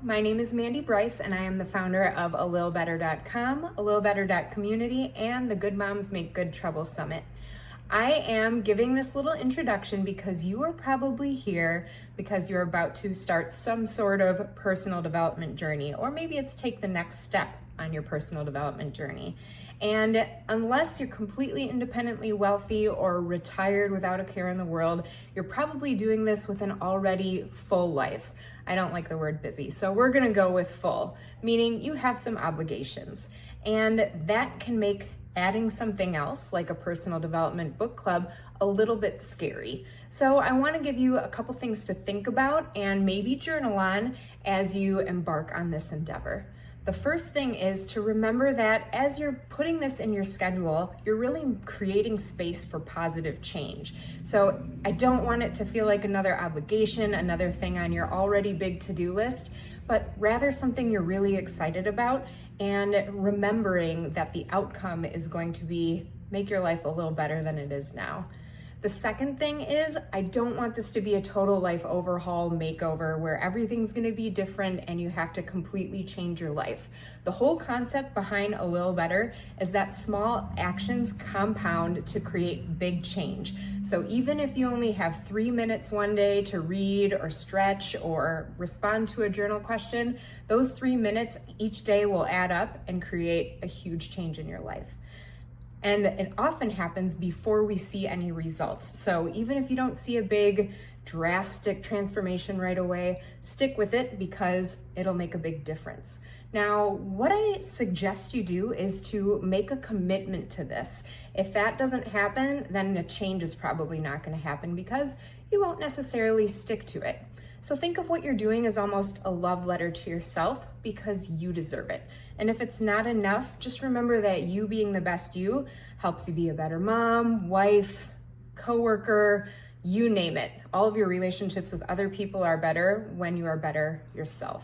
my name is Mandy Bryce, and I am the founder of AlittleBetter.com, AlittleBetter.community, and the Good Moms Make Good Trouble Summit. I am giving this little introduction because you are probably here because you're about to start some sort of personal development journey, or maybe it's take the next step on your personal development journey. And unless you're completely independently wealthy or retired without a care in the world, you're probably doing this with an already full life. I don't like the word busy, so we're gonna go with full, meaning you have some obligations. And that can make adding something else, like a personal development book club, a little bit scary. So I wanna give you a couple things to think about and maybe journal on as you embark on this endeavor. The first thing is to remember that as you're putting this in your schedule, you're really creating space for positive change. So I don't want it to feel like another obligation, another thing on your already big to-do list, but rather something you're really excited about, and remembering that the outcome is going to be make your life a little better than it is now. The second thing is, I don't want this to be a total life overhaul makeover where everything's gonna be different and you have to completely change your life. The whole concept behind A Little Better is that small actions compound to create big change. So even if you only have 3 minutes one day to read or stretch or respond to a journal question, those 3 minutes each day will add up and create a huge change in your life. And it often happens before we see any results. So even if you don't see a big, drastic transformation right away, stick with it because it'll make a big difference. Now, what I suggest you do is to make a commitment to this. If that doesn't happen, then a change is probably not going to happen because you won't necessarily stick to it. So think of what you're doing as almost a love letter to yourself because you deserve it. And if it's not enough, just remember that you being the best you helps you be a better mom, wife, coworker, you name it. All of your relationships with other people are better when you are better yourself.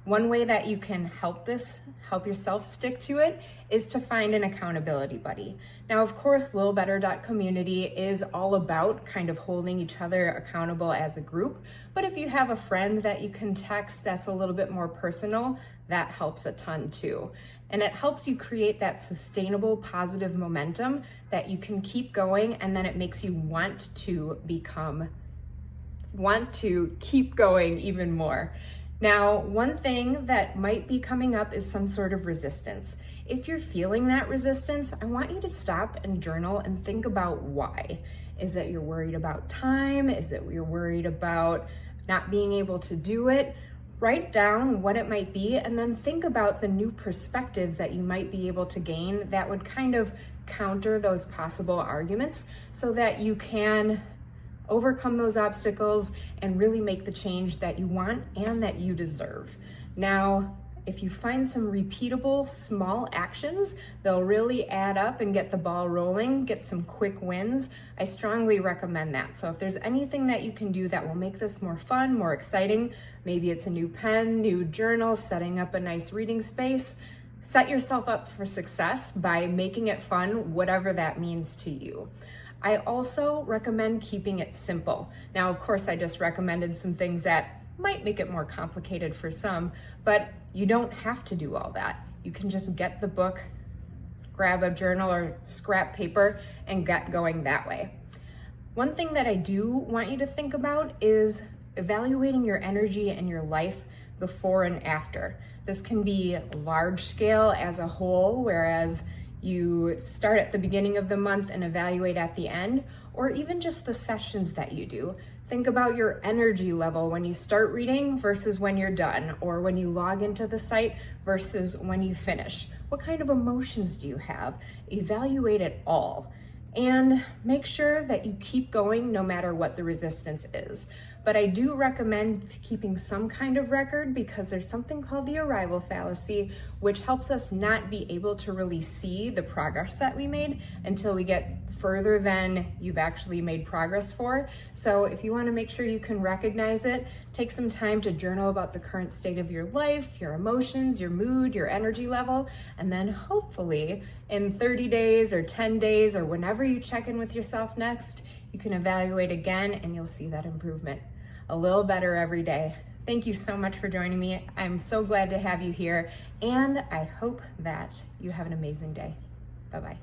One way that you can help yourself stick to it is to find an accountability buddy. Now, of course, littlebetter.community is all about kind of holding each other accountable as a group. But if you have a friend that you can text that's a little bit more personal, that helps a ton too. And it helps you create that sustainable, positive momentum that you can keep going, and then it makes you want to keep going even more. Now, one thing that might be coming up is some sort of resistance. If you're feeling that resistance, I want you to stop and journal and think about why. Is it you're worried about time? Is it you're worried about not being able to do it? Write down what it might be and then think about the new perspectives that you might be able to gain that would kind of counter those possible arguments so that you can overcome those obstacles and really make the change that you want and that you deserve. Now, if you find some repeatable small actions, they'll really add up and get the ball rolling, get some quick wins. I strongly recommend that. So if there's anything that you can do that will make this more fun, more exciting, maybe it's a new pen, new journal, setting up a nice reading space, set yourself up for success by making it fun, whatever that means to you. I also recommend keeping it simple. Now, of course, I just recommended some things that might make it more complicated for some, but you don't have to do all that. You can just get the book, grab a journal or scrap paper, and get going that way. One thing that I do want you to think about is evaluating your energy and your life before and after. This can be large scale as a whole, whereas you start at the beginning of the month and evaluate at the end, or even just the sessions that you do. Think about your energy level when you start reading versus when you're done, or when you log into the site versus when you finish. What kind of emotions do you have? Evaluate it all. And make sure that you keep going no matter what the resistance is. But I do recommend keeping some kind of record because there's something called the arrival fallacy, which helps us not be able to really see the progress that we made until we get further than you've actually made progress for. So if you want to make sure you can recognize it, take some time to journal about the current state of your life, your emotions, your mood, your energy level, and then hopefully in 30 days or 10 days or whenever you check in with yourself next, you can evaluate again and you'll see that improvement. A little better every day. Thank you so much for joining me. I'm so glad to have you here, and I hope that you have an amazing day. Bye-bye.